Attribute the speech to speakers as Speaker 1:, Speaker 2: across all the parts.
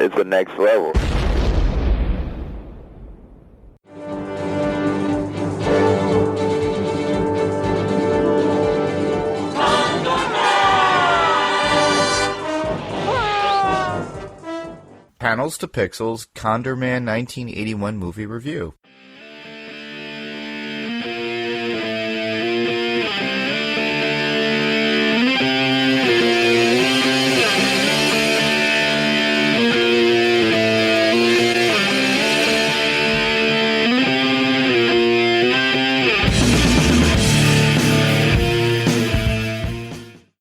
Speaker 1: It's the next level.
Speaker 2: Panels to Pixels Condorman 1981 movie review.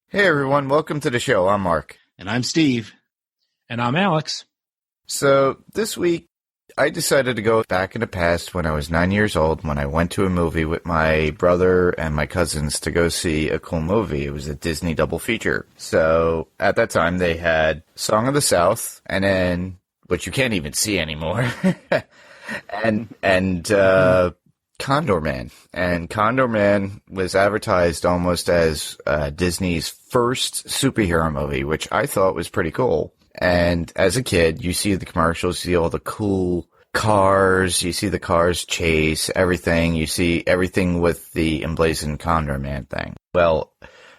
Speaker 2: Hey everyone, welcome to the show. I'm Mark.
Speaker 3: And I'm Steve.
Speaker 4: And I'm Alex.
Speaker 2: So this week, I decided to go back in the past when I was 9 years old when I went to a movie with my brother and my cousins to go see a cool movie. It was a Disney double feature. So at that time, they had Song of the South, and then, which you can't even see anymore, and Condor Man. And Condor Man was advertised almost as Disney's first superhero movie, which I thought was pretty cool. And as a kid, you see the commercials, you see all the cool cars, you see the cars chase, everything. You see everything with the emblazoned Condor Man thing. Well,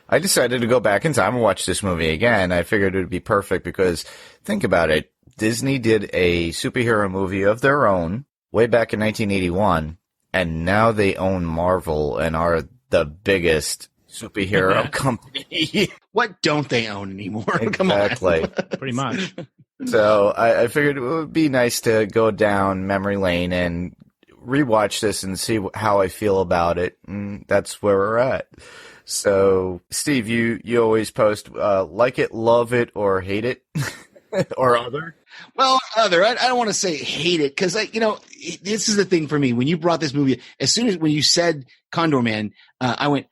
Speaker 2: I decided to go back in time and watch this movie again. I figured it would be perfect because, think about it, Disney did a superhero movie of their own way back in 1981, and now they own Marvel and are the biggest superhero company.
Speaker 3: What don't they own anymore?
Speaker 2: Exactly.
Speaker 3: Come on.
Speaker 4: Pretty much.
Speaker 2: So I figured it would be nice to go down memory lane and rewatch this and see how I feel about it. And that's where we're at. So, Steve, you always post like it, love it, or hate it, or other.
Speaker 3: Well, other. I don't want to say hate it because, this is the thing for me. When you brought this movie, as soon as when you said Condor Man, I went,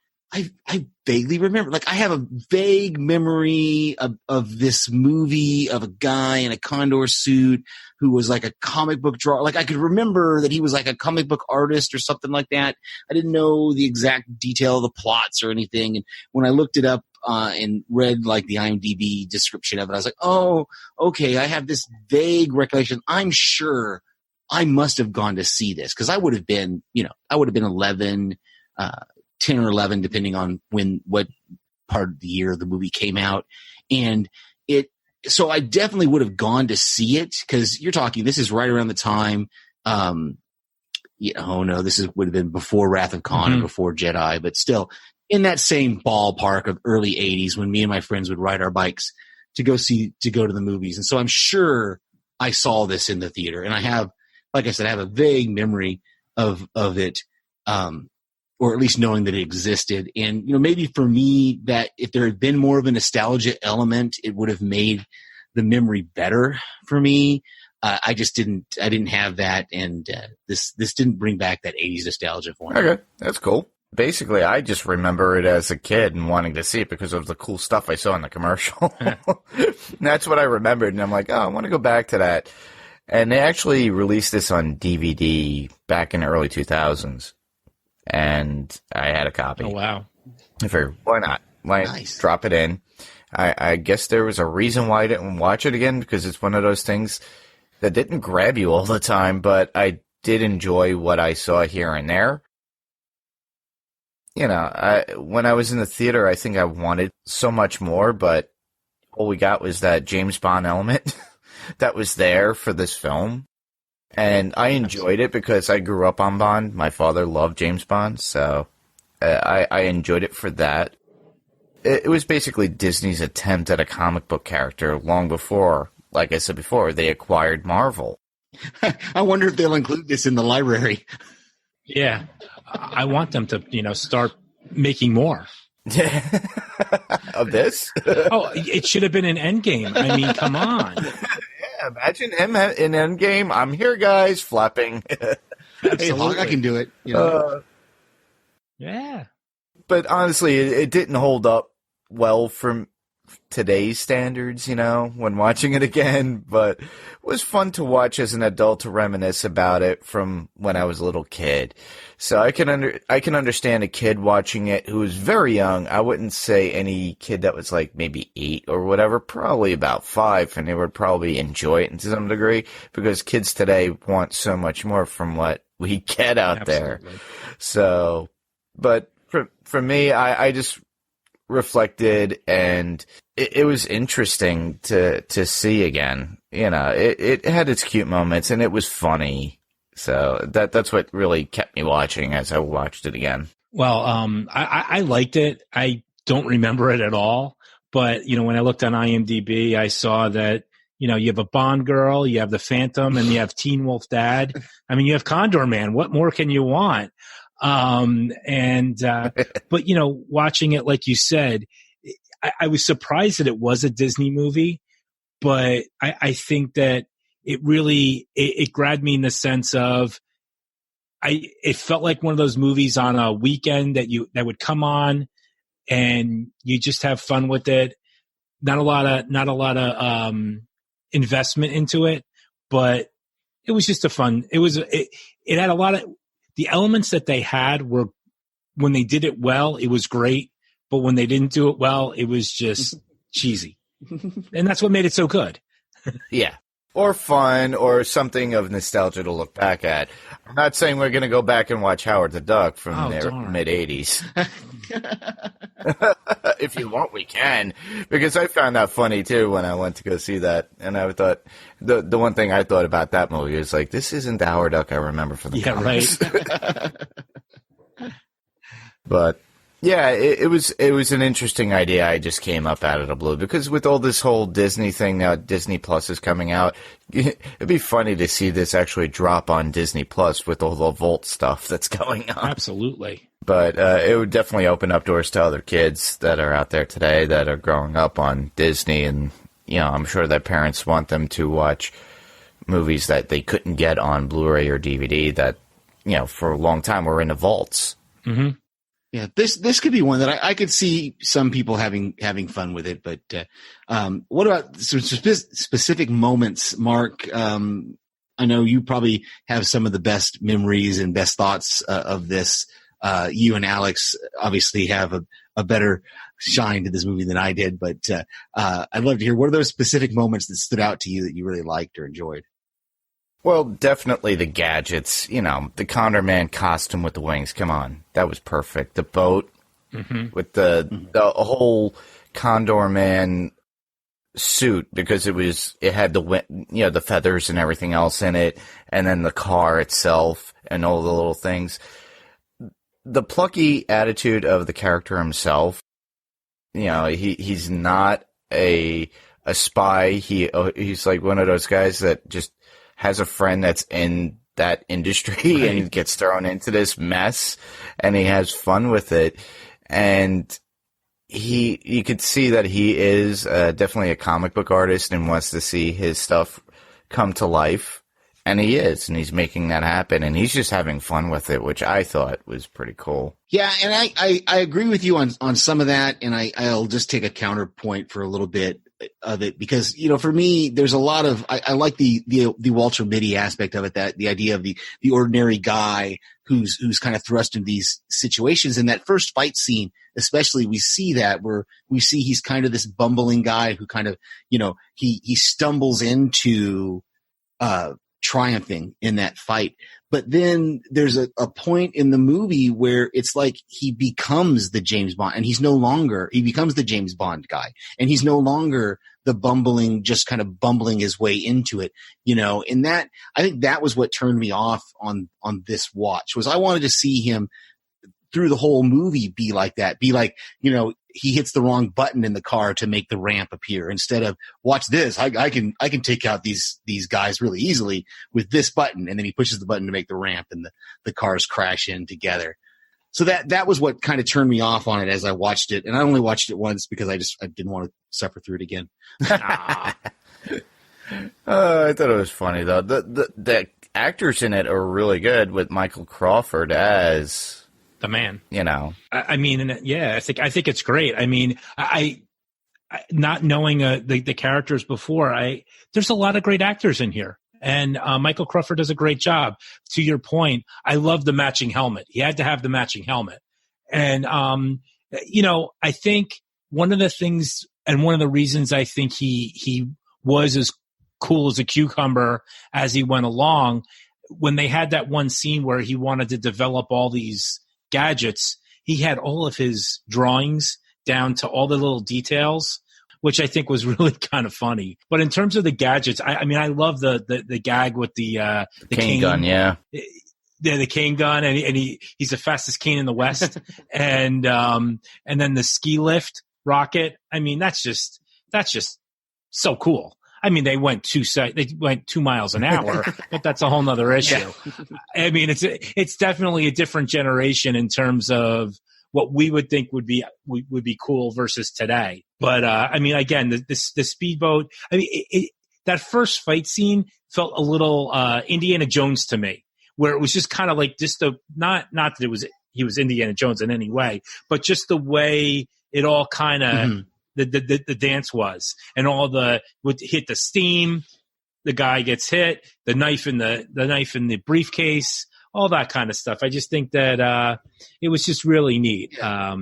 Speaker 3: I vaguely remember, I have a vague memory of this movie of a guy in a condor suit who was like a comic book drawer. I could remember that he was like a comic book artist or something like that. I didn't know the exact detail of the plots or anything. And when I looked it up and read the IMDb description of it, I was like, oh, okay, I have this vague recollection. I'm sure I must have gone to see this because I would have been 11, 10 or 11, depending on what part of the year the movie came out. And so I definitely would have gone to see it because this is right around the time, would have been before Wrath of Khan and before Jedi, but still in that same ballpark of early 80s when me and my friends would ride our bikes to go to the movies. And so I'm sure I saw this in the theater, and I have, like I said, I have a vague memory of it. Or at least knowing that it existed. And, maybe for me that if there had been more of a nostalgia element, it would have made the memory better for me. I didn't have that. And, this didn't bring back that 80s nostalgia for me.
Speaker 2: Okay. That's cool. Basically, I just remember it as a kid and wanting to see it because of the cool stuff I saw in the commercial. That's what I remembered. And I'm like, oh, I want to go back to that. And they actually released this on DVD back in the early 2000s. And I had a copy.
Speaker 4: Oh, wow.
Speaker 2: I figured, why not?
Speaker 3: Nice.
Speaker 2: Drop it in. I guess there was a reason why I didn't watch it again, because it's one of those things that didn't grab you all the time, but I did enjoy what I saw here and there. When I was in the theater, I think I wanted so much more, but all we got was that James Bond element that was there for this film. And I enjoyed it because I grew up on Bond. My father loved James Bond, so I enjoyed it for that. It was basically Disney's attempt at a comic book character long before, like I said before, they acquired Marvel.
Speaker 3: I wonder if they'll include this in the library.
Speaker 4: Yeah. I want them to, start making more.
Speaker 2: Of this?
Speaker 4: Oh, it should have been an Endgame. I mean, come on.
Speaker 2: Yeah, imagine him in Endgame. I'm here, guys, flapping.
Speaker 3: Hey, look, I can do it.
Speaker 4: Yeah.
Speaker 2: But honestly, it didn't hold up well for today's standards, when watching it again, but it was fun to watch as an adult to reminisce about it from when I was a little kid. So I can understand a kid watching it who was very young. I wouldn't say any kid that was like maybe 8 or whatever, probably about 5, and they would probably enjoy it to some degree because kids today want so much more from what we get out there. So, but for me, I just reflected, and it was interesting to see again. It had its cute moments, and it was funny. So that's what really kept me watching as I watched it again.
Speaker 4: Well, I liked it. I don't remember it at all, but when I looked on IMDb, I saw that you have a Bond girl, you have the Phantom, and you have Teen Wolf Dad. I mean, you have Condor Man. What more can you want? But watching it, like you said, I was surprised that it was a Disney movie, but I think that it really, it grabbed me in the sense of, it felt like one of those movies on a weekend that would come on and you just have fun with it. Not a lot of investment into it, but it was just it had a lot of, the elements that they had were, when they did it well, it was great. But when they didn't do it well, it was just cheesy. And that's what made it so good.
Speaker 2: Yeah. Or fun, or something of nostalgia to look back at. I'm not saying we're going to go back and watch Howard the Duck from the mid-'80s. If you want, we can. Because I found that funny, too, when I went to go see that. And I thought, the one thing I thought about that movie is like, this isn't the Howard Duck I remember from the comics.
Speaker 4: Right.
Speaker 2: But yeah, it was an interesting idea. I just came up out of the blue because with all this whole Disney thing now, Disney Plus is coming out. It'd be funny to see this actually drop on Disney Plus with all the Volt stuff that's going on.
Speaker 4: Absolutely.
Speaker 2: But it would definitely open up doors to other kids that are out there today that are growing up on Disney, and I'm sure that parents want them to watch movies that they couldn't get on Blu-ray or DVD that for a long time were in the vaults.
Speaker 4: Mm-hmm.
Speaker 3: Yeah, this could be one that I could see some people having fun with it. But what about some specific moments, Mark? I know you probably have some of the best memories and best thoughts of this. You and Alex obviously have a better shine to this movie than I did. But I'd love to hear, what are those specific moments that stood out to you that you really liked or enjoyed?
Speaker 2: Well, definitely the gadgets, the Condor Man costume with the wings. Come on. That was perfect. The boat with the whole Condor Man suit, because it had the feathers and everything else in it, and then the car itself and all the little things. The plucky attitude of the character himself, he's not a spy. He's like one of those guys that just has a friend that's in that industry and gets thrown into this mess, and he has fun with it. And you could see that he is definitely a comic book artist and wants to see his stuff come to life. And he is, and he's making that happen, and he's just having fun with it, which I thought was pretty cool.
Speaker 3: Yeah, and I agree with you on some of that, and I'll just take a counterpoint for a little bit of it, because for me, there's a lot of I like the Walter Mitty aspect of it, that the idea of the ordinary guy who's kind of thrust into these situations. In that first fight scene, especially, we see that where we see he's kind of this bumbling guy who kind of he stumbles into triumphing in that fight. But then there's a point in the movie where it's like he becomes the James Bond, and he becomes the James Bond guy, and he's no longer the bumbling, just kind of bumbling his way into it, and that, I think that was what turned me off on this watch, was I wanted to see him through the whole movie be like that, he hits the wrong button in the car to make the ramp appear, instead of, watch this, I can take out these guys really easily with this button, and then he pushes the button to make the ramp, and the cars crash in together. So that was what kind of turned me off on it as I watched it, and I only watched it once because I didn't want to suffer through it again.
Speaker 2: I thought it was funny though. The actors in it are really good, with Michael Crawford as
Speaker 4: the man.
Speaker 2: I mean,
Speaker 4: I think it's great. I mean, not knowing the characters before, there's a lot of great actors in here. And Michael Crawford does a great job. To your point, I love the matching helmet. He had to have the matching helmet. And, I think one of the things and one of the reasons I think he was as cool as a cucumber as he went along, when they had that one scene where he wanted to develop all these gadgets, he had all of his drawings down to all the little details, which I think was really kind of funny. But in terms of the gadgets, I love the gag with the
Speaker 2: cane gun, yeah.
Speaker 4: Yeah, the cane gun, and he's the fastest cane in the West, and then the ski lift rocket. I mean, that's just so cool. I mean, they went 2 miles an hour, but that's a whole nother issue. Yeah. I mean, it's definitely a different generation in terms of what we would think would be cool versus today. But again, the speedboat. I mean, that first fight scene felt a little Indiana Jones to me, where it was just kind of like just not that he was Indiana Jones in any way, but just the way it all kind of. Mm-hmm. The dance was, and all would hit the steam, the guy gets hit, the knife in the briefcase, all that kind of stuff. I just think that it was just really neat how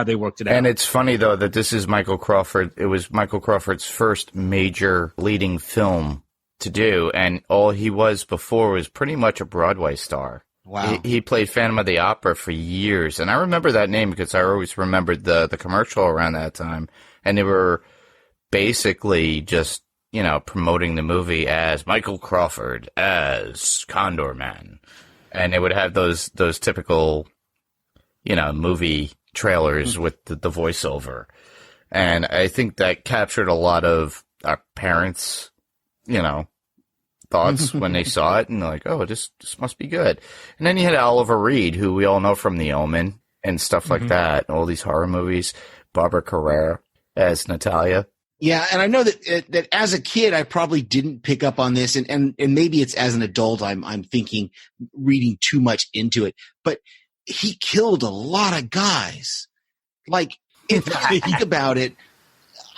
Speaker 4: they worked it out.
Speaker 2: And it's funny though that this is Michael Crawford. It was Michael Crawford's first major leading film to do, and all he was before was pretty much a Broadway star.
Speaker 3: Wow.
Speaker 2: He played Phantom of the Opera for years, and I remember that name because I always remembered the commercial around that time, and they were basically just, promoting the movie as Michael Crawford as Condor Man, and they would have those typical, movie trailers with the voiceover, and I think that captured a lot of our parents, thoughts when they saw it, and they're like, oh, this must be good. And then you had Oliver Reed, who we all know from The Omen and stuff like that, all these horror movies. Barbara Carrera as Natalia.
Speaker 3: Yeah, and I know that as a kid, I probably didn't pick up on this, and maybe it's as an adult I'm thinking, reading too much into it. But he killed a lot of guys. Like, if you think about it,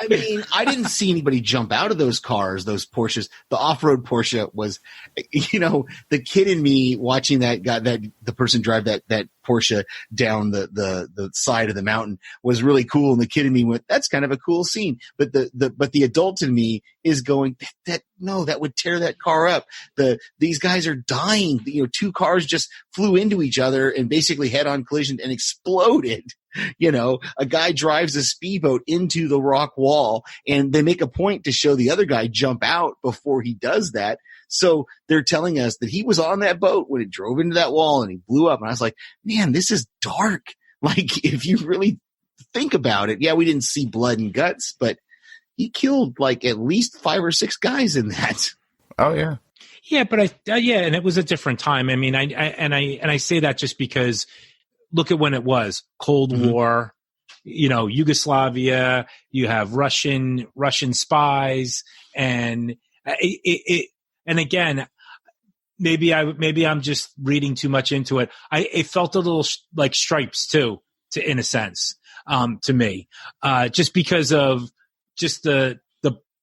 Speaker 3: I mean, I didn't see anybody jump out of those cars, those Porsches. The off-road Porsche was, the kid in me watching the person drive that Porsche down the side of the mountain was really cool. And the kid in me went, that's kind of a cool scene. But the adult in me is going, that would tear that car up. These guys are dying. 2 cars just flew into each other and basically head-on collision and exploded. A guy drives a speedboat into the rock wall, and they make a point to show the other guy jump out before he does that. So they're telling us that he was on that boat when it drove into that wall and he blew up. And I was like, man, this is dark. Like, if you really think about it, yeah, we didn't see blood and guts, but he killed like at least 5 or 6 guys in that.
Speaker 2: Oh yeah.
Speaker 4: Yeah, but and it was a different time. I mean, I say that just because look at when it was Cold War, Yugoslavia, you have Russian spies, and and again, maybe I'm just reading too much into it. It felt a little like Stripes too, in a sense, to me, just because of just the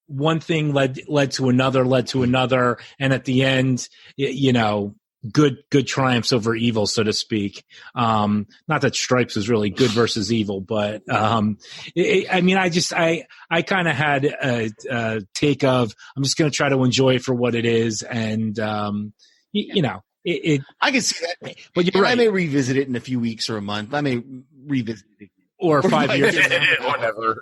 Speaker 4: one thing led to another, and at the end, good triumphs over evil, so to speak. Not that Stripes was really good versus evil, but I kind of had a take of, I'm just going to try to enjoy it for what it is, and I
Speaker 3: can see that,
Speaker 4: but you're right.
Speaker 3: I may revisit it in a few weeks or a month. I may revisit it.
Speaker 4: Or 5 years.
Speaker 2: Whatever.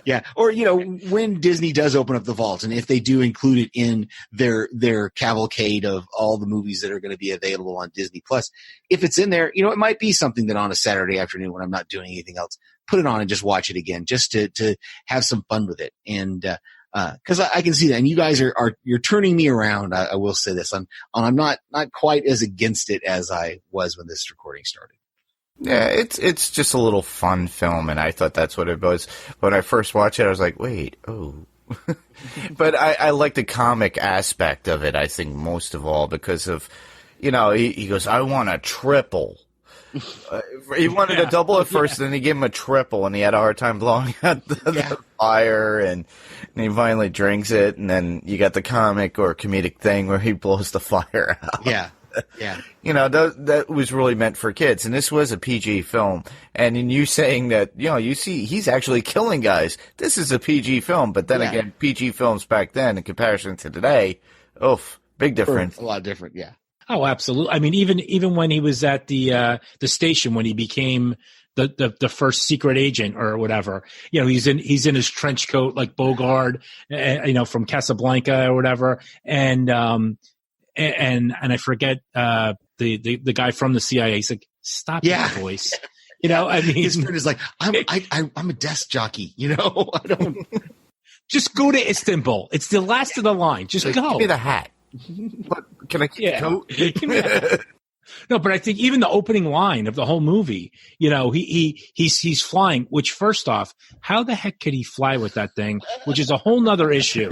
Speaker 3: Yeah. Or, when Disney does open up the vault, and if they do include it in their cavalcade of all the movies that are going to be available on Disney Plus, if it's in there, it might be something that on a Saturday afternoon when I'm not doing anything else, put it on and just watch it again, just to have some fun with it. And, cause I can see that. And you guys you're turning me around. I will say this. I'm not quite as against it as I was when this recording started.
Speaker 2: Yeah, it's just a little fun film, and I thought that's what it was. When I first watched it, I was like, wait, oh. But I like the comic aspect of it, I think, most of all, because of, he goes, I want a triple. He wanted a double at first, then he gave him a triple, and he had a hard time blowing out the fire, and he finally drinks it, and then you got the comic or comedic thing where he blows the fire out.
Speaker 3: Yeah.
Speaker 2: That was really meant for kids, and this was a PG film. And in you saying that, you see he's actually killing guys. This is a PG film, but then again, PG films back then in comparison to today, big difference.
Speaker 3: A lot different, yeah.
Speaker 4: Oh, absolutely. I mean, even when he was at the station, when he became the first secret agent or whatever, he's in his trench coat like Bogart, from Casablanca or whatever, and I forget the guy from the CIA. He's like, stop that voice. I mean,
Speaker 3: his friend is like, I'm a desk jockey. I don't.
Speaker 4: Just go to Istanbul. It's the last of the line. Just go.
Speaker 2: Give me the hat. What, can I keep the coat?
Speaker 4: No, but I think even the opening line of the whole movie, he's flying. Which, first off, how the heck could he fly with that thing? Which is a whole nother issue.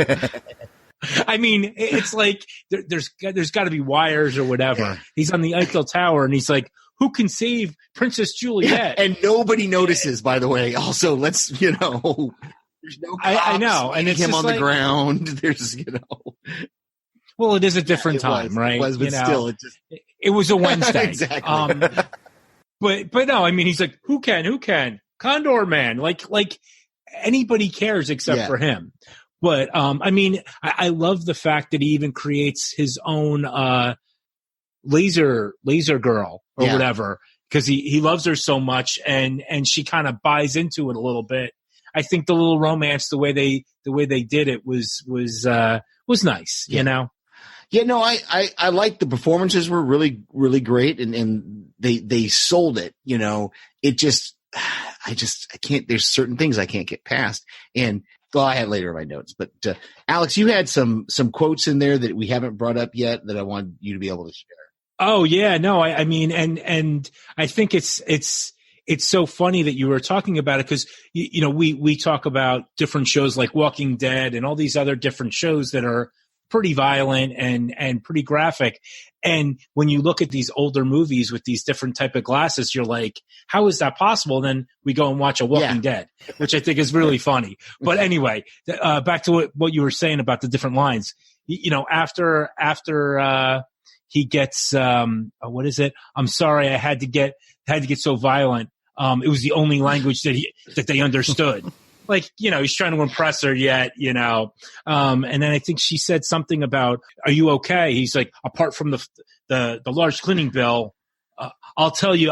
Speaker 4: I mean, it's like there's got to be wires or whatever. Yeah. He's on the Eiffel Tower, and he's like, "Who can save Princess Juliet?"
Speaker 3: Yeah, and nobody notices. By the way, also there's no cops
Speaker 4: I know, and it's
Speaker 3: him on the ground. There's
Speaker 4: Well, it is a different time, right?
Speaker 3: It was, but still,
Speaker 4: it was a Wednesday.
Speaker 3: Exactly.
Speaker 4: But no, I mean, he's like, who can? Condor Man, like anybody cares except for him. But I mean, I love the fact that he even creates his own laser girl or whatever, because he loves her so much, and she kind of buys into it a little bit. I think the little romance, the way they did it was nice,
Speaker 3: Yeah, no, I like the performances were really, really great, and they sold it. It just, I can't. There's certain things I can't get past, and I had later in my notes. But Alex, you had some quotes in there that we haven't brought up yet that I wanted you to be able to share.
Speaker 4: Oh yeah, no, I mean, and I think it's so funny that you were talking about it, because we talk about different shows like Walking Dead and all these other different shows that are pretty violent and pretty graphic. And when you look at these older movies with these different type of glasses, you're like, how is that possible? And then we go and watch a Walking Dead, which I think is really funny. But anyway, back to what you were saying about the different lines. After he gets, what is it? I'm sorry, I had to get so violent. It was the only language that they understood. Like, he's trying to impress her yet, and then I think she said something about, are you okay? He's like, apart from the large cleaning bill, I'll tell you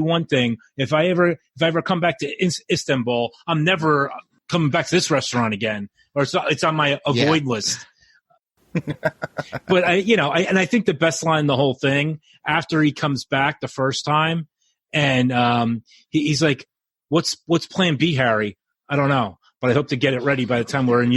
Speaker 4: one thing. If I ever come back to Istanbul, I'm never coming back to this restaurant again, or it's on my avoid list. But I think the best line in the whole thing, after he comes back the first time, and he's like, What's plan B, Harry? I don't know, but I hope to get it ready by the time we're in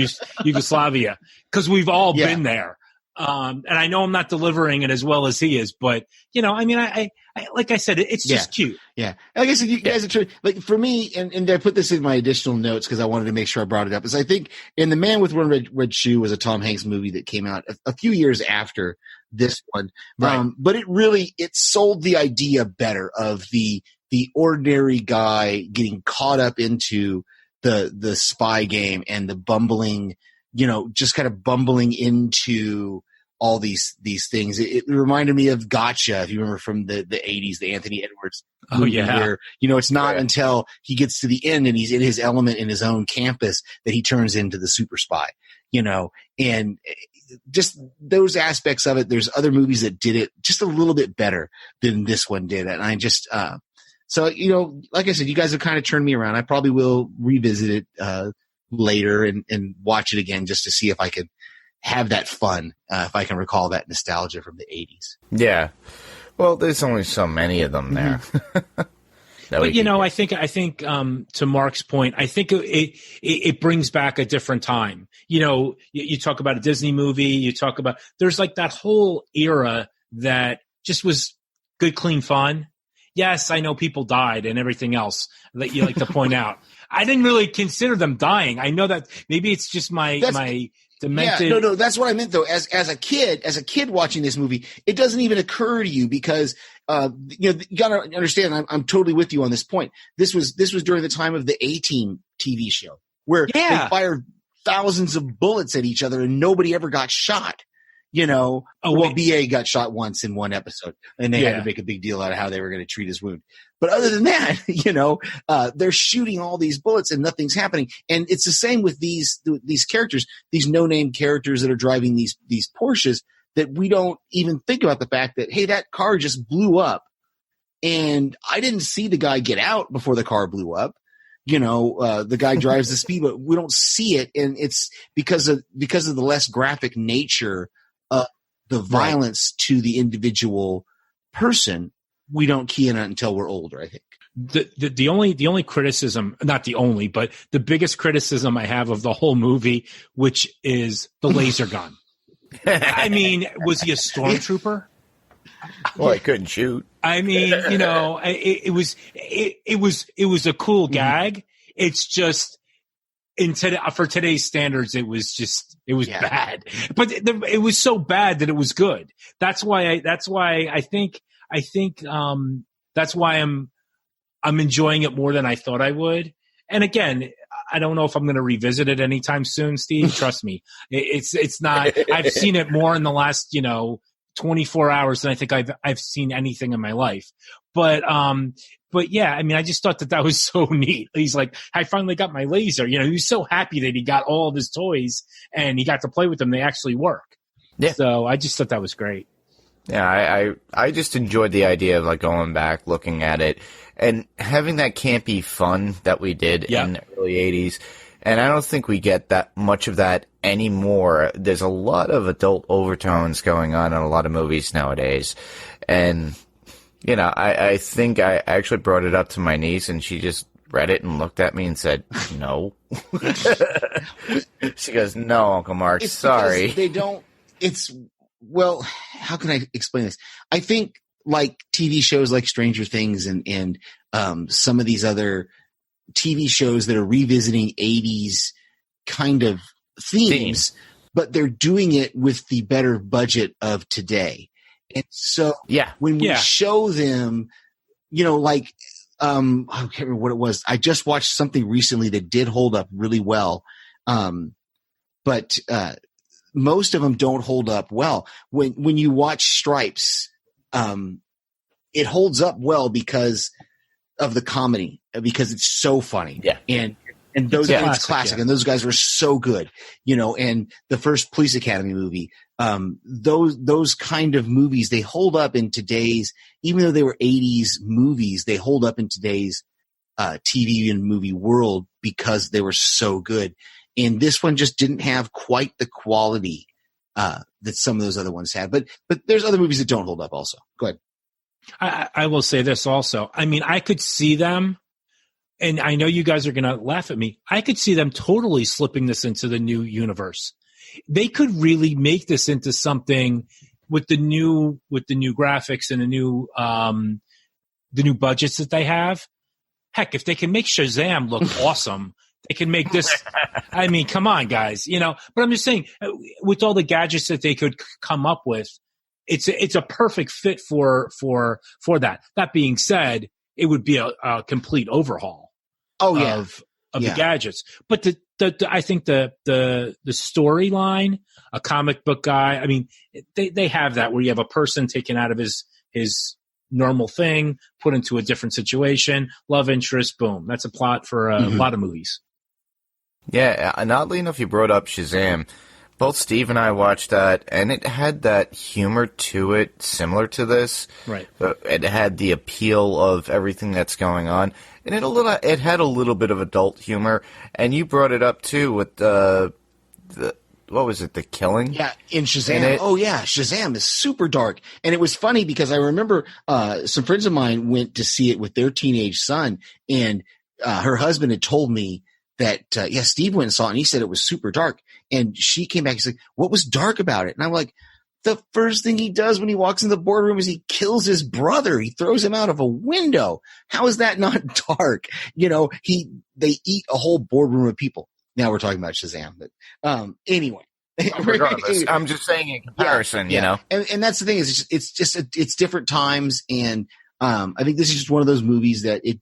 Speaker 4: Yugoslavia, because we've all been there. And I know I'm not delivering it as well as he is, but I mean, I like I said, it's just cute.
Speaker 3: Yeah. Like I said, you guys are true. Like for me, and I put this in my additional notes because I wanted to make sure I brought it up, is I think in The Man with One Red Shoe was a Tom Hanks movie that came out a few years after this one.
Speaker 4: Right.
Speaker 3: But it sold the idea better of the ordinary guy getting caught up into the spy game and the bumbling, just kind of bumbling into all these things. It reminded me of Gotcha, if you remember from the 80s, the Anthony Edwards movie, where, it's not until he gets to the end and he's in his element in his own campus that he turns into the super spy, and just those aspects of it. There's other movies that did it just a little bit better than this one did. And I just, so, like I said, you guys have kind of turned me around. I probably will revisit it later and watch it again just to see if I can have that fun, if I can recall that nostalgia from the 80s.
Speaker 2: Yeah. Well, there's only so many of them there.
Speaker 4: But, I think to Mark's point, I think it brings back a different time. You talk about a Disney movie, you talk about, there's like that whole era that just was good, clean fun. Yes, I know people died and everything else that you like to point out. I didn't really consider them dying. I know that maybe it's just my Demented.
Speaker 3: Yeah, no, that's what I meant though. As a kid watching this movie, it doesn't even occur to you because you gotta understand. I'm totally with you on this point. This was during the time of the A-Team TV show where they fired thousands of bullets at each other and nobody ever got shot. BA got shot once in one episode, and they had to make a big deal out of how they were going to treat his wound. But other than that, they're shooting all these bullets and nothing's happening. And it's the same with these characters, these no-name characters that are driving these Porsches, that we don't even think about the fact that, hey, that car just blew up, and I didn't see the guy get out before the car blew up. The guy drives the speedboat. We don't see it, and it's because of the less graphic nature of the violence to the individual person. We don't key in on it until we're older, I think.
Speaker 4: The only criticism, not the only, but the biggest criticism I have of the whole movie, which is the laser gun. I mean, was he a stormtrooper?
Speaker 2: Well, he couldn't shoot.
Speaker 4: I mean, it was a cool gag. It's just for today's standards, it was bad. But it was so bad that it was good. That's why I think that's why I'm enjoying it more than I thought I would. And again, I don't know if I'm going to revisit it anytime soon, Steve. Trust me, it's not. I've seen it more in the last 24 hours than I think I've seen anything in my life. But yeah, I mean, I just thought that was so neat. He's like, I finally got my laser. He was so happy that he got all of his toys and he got to play with them. They actually work. Yeah. So I just thought that was great.
Speaker 2: Yeah, I just enjoyed the idea of like going back, looking at it, and having that campy fun that we did in the early 80s. And I don't think we get that much of that anymore. There's a lot of adult overtones going on in a lot of movies nowadays. And, I think I actually brought it up to my niece, and she just read it and looked at me and said, no. She goes, no, Uncle Mark, sorry.
Speaker 3: They don't, well, how can I explain this? I think like TV shows like Stranger Things and some of these other TV shows that are revisiting 80s kind of themes, but they're doing it with the better budget of today. And so when we show them, I can't remember what it was. I just watched something recently that did hold up really well. But most of them don't hold up well. When you watch Stripes, it holds up well because of the comedy, because it's so funny. Yeah. And those guys, it's classic, and those guys were so good, and the first Police Academy movie, those kind of movies, they hold up in today's, even though they were 80s movies, they hold up in today's TV and movie world because they were so good. And this one just didn't have quite the quality that some of those other ones had. But there's other movies that don't hold up also. Go ahead.
Speaker 4: I will say this also. I mean, I could see them, and I know you guys are going to laugh at me. I could see them totally slipping this into the new universe. They could really make this into something with the new graphics and the new budgets that they have. Heck, if they can make Shazam look awesome, they can make this. I mean, come on, guys. But I'm just saying, with all the gadgets that they could come up with, it's a perfect fit for that. That being said, it would be a complete overhaul. Of the gadgets. But I think the storyline, a comic book guy. I mean, they have that where you have a person taken out of his normal thing, put into a different situation, love interest, boom. That's a plot for a lot of movies. Yeah,
Speaker 2: and oddly enough, you brought up Shazam. Both Steve and I watched that, and it had that humor to it, similar to this.
Speaker 4: Right.
Speaker 2: But it had the appeal of everything that's going on, and it had a little bit of adult humor. And you brought it up too with the what was it, the killing?
Speaker 3: Yeah, in Shazam. Shazam is super dark, and it was funny because I remember some friends of mine went to see it with their teenage son, and her husband had told me that, Steve went and saw it, and he said it was super dark. And she came back and said, what was dark about it? And I'm like, the first thing he does when he walks in the boardroom is he kills his brother. He throws him out of a window. How is that not dark? They eat a whole boardroom of people. Now we're talking about Shazam. But anyway,
Speaker 2: Regardless, I'm just saying in comparison, you know.
Speaker 3: And that's the thing is it's different times, and I think this is just one of those movies that it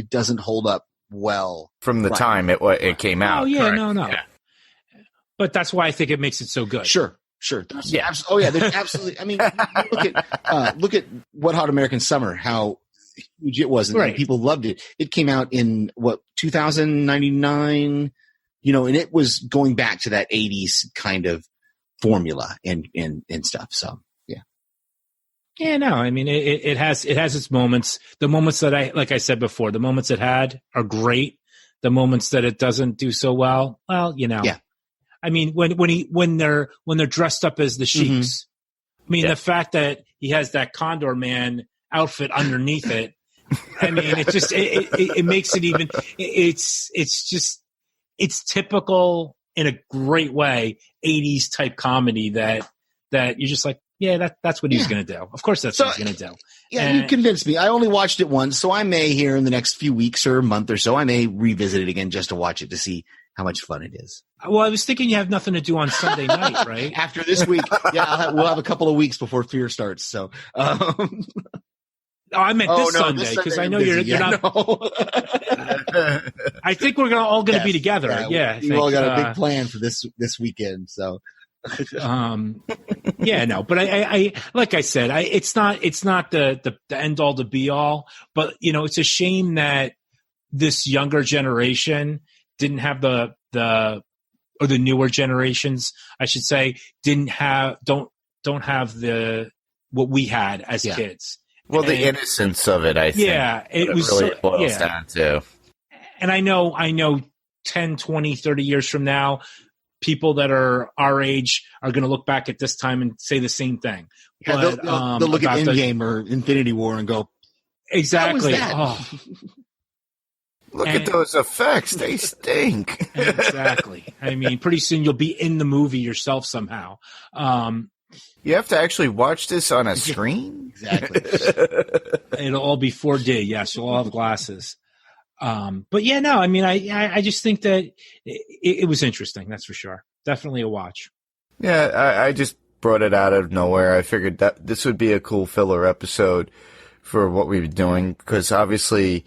Speaker 3: doesn't hold up well
Speaker 2: from the time it came out.
Speaker 4: Oh yeah,
Speaker 2: correct.
Speaker 4: no.
Speaker 2: Yeah.
Speaker 4: But that's why I think it makes it so good.
Speaker 3: Sure.
Speaker 2: Yeah.
Speaker 3: Oh yeah, there's absolutely. I mean, look at What Hot American Summer, how huge it was, and
Speaker 4: Right.
Speaker 3: people loved it. It came out in 2099, and it was going back to that 80s kind of formula and stuff. So yeah.
Speaker 4: Yeah, no, I mean it has its moments. The moments that like I said before, the moments it had are great. The moments that it doesn't do so well,
Speaker 3: Yeah.
Speaker 4: I mean, when they're dressed up as the Sheiks, I mean, the fact that he has that Condor Man outfit underneath it, I mean, it just it makes it even. It's typical in a great way 80s type comedy that you're just like, yeah, that's what he's going to do. Of course, that's what he's going to do.
Speaker 3: Yeah, you convinced me. I only watched it once, so I may here in the next few weeks or a month or so, I may revisit it again just to watch it to see how much fun it is.
Speaker 4: Well, I was thinking you have nothing to do on Sunday night, right?
Speaker 3: After this week, we'll have a couple of weeks before Fear starts. So,
Speaker 4: I meant this Sunday because I know you're not.
Speaker 3: No.
Speaker 4: I think we're all going to be together.
Speaker 3: We all got a big plan for this weekend. So,
Speaker 4: but I like I said, it's not the end all to be all, but it's a shame that this younger generation didn't have the newer generations, I should say, don't have what we had as kids.
Speaker 2: Well, the innocence of it, I think.
Speaker 4: Yeah, it was
Speaker 2: really boils down to.
Speaker 4: And I know 10, 20, 30 years from now, people that are our age are going to look back at this time and say the same thing.
Speaker 3: Yeah,
Speaker 4: but,
Speaker 3: they'll look at Endgame or Infinity War and go,
Speaker 4: exactly.
Speaker 2: Look at those effects. They stink.
Speaker 4: Exactly. I mean, pretty soon you'll be in the movie yourself somehow.
Speaker 2: You have to actually watch this on a screen?
Speaker 3: Exactly.
Speaker 4: It'll all be 4D. Yes, you'll all have glasses. But yeah, no, I mean, I just think that it was interesting. That's for sure. Definitely a watch.
Speaker 2: Yeah, I just brought it out of nowhere. I figured that this would be a cool filler episode for what we've been doing because obviously,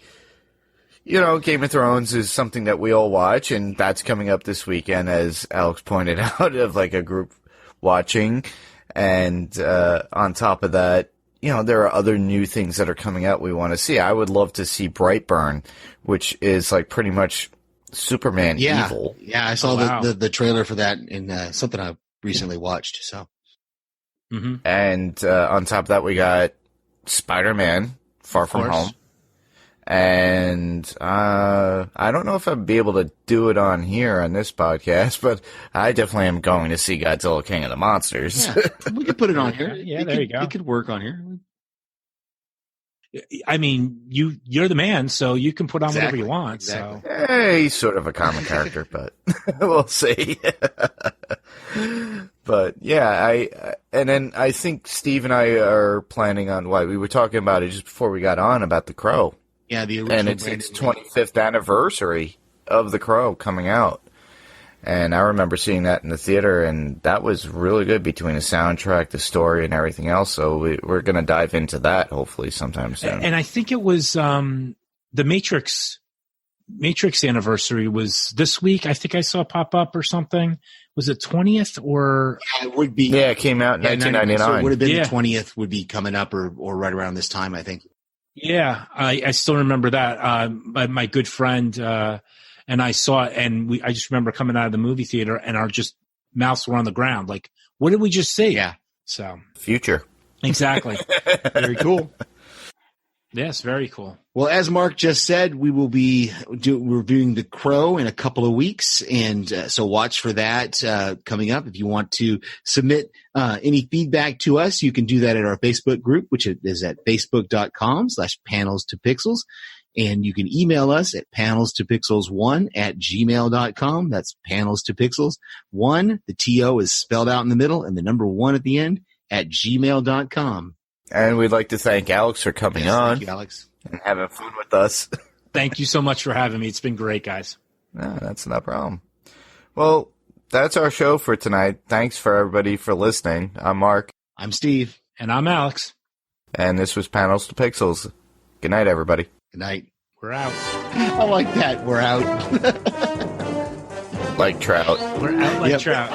Speaker 2: Game of Thrones is something that we all watch, and that's coming up this weekend, as Alex pointed out, of like a group watching. And on top of that, there are other new things that are coming out we want to see. I would love to see Brightburn, which is like pretty much Superman evil.
Speaker 3: Yeah, I saw the trailer for that in something I recently watched. So,
Speaker 2: And on top of that, we got Spider-Man Far From Home. And I don't know if I'd be able to do it on here on this podcast, but I definitely am going to see Godzilla King of the Monsters.
Speaker 3: Yeah, we could put it on here.
Speaker 4: Yeah, there you go.
Speaker 3: It could work on here.
Speaker 4: I mean, you're the man, so you can put on whatever you want.
Speaker 3: Exactly.
Speaker 4: So
Speaker 2: He's sort of a comic character, but we'll see. But yeah, and then I think Steve and I are planning on we were talking about it just before we got on about The Crow.
Speaker 3: Yeah, the original.
Speaker 2: And it's 25th anniversary of The Crow coming out. And I remember seeing that in the theater, and that was really good between the soundtrack, the story, and everything else. So we're going to dive into that hopefully sometime soon.
Speaker 4: And I think it was the Matrix anniversary was this week. I think I saw it pop up or something. Was it 20th or?
Speaker 3: Yeah, it would be.
Speaker 2: Yeah, it came out in 1999.
Speaker 3: So it would have been the 20th would be coming up or right around this time, I think.
Speaker 4: Yeah, I still remember that. My good friend and I saw it, and I just remember coming out of the movie theater, and our just mouths were on the ground. Like, what did we just see?
Speaker 3: Yeah.
Speaker 4: So
Speaker 2: future.
Speaker 4: Exactly.
Speaker 3: Very cool.
Speaker 4: Yes, very cool.
Speaker 3: Well, as Mark just said, we will be reviewing The Crow in a couple of weeks, and so watch for that coming up. If you want to submit any feedback to us, you can do that at our Facebook group, which is at facebook.com/panels2pixels. And you can email us at panels2pixels1@gmail.com. That's panels2pixels1. The TO is spelled out in the middle and the number 1 at the end @gmail.com.
Speaker 2: And we'd like to thank Alex for coming on.
Speaker 3: Thank you, Alex.
Speaker 2: And having fun with us.
Speaker 4: Thank you so much for having me. It's been great, guys.
Speaker 2: No, that's no problem. Well, that's our show for tonight. Thanks for everybody for listening. I'm Mark.
Speaker 3: I'm Steve.
Speaker 4: And I'm Alex.
Speaker 2: And this was Panels to Pixels. Good night, everybody.
Speaker 3: Good night.
Speaker 4: We're out.
Speaker 3: I like that. We're out.
Speaker 2: Like trout.
Speaker 4: We're out like
Speaker 3: Yep.
Speaker 4: trout.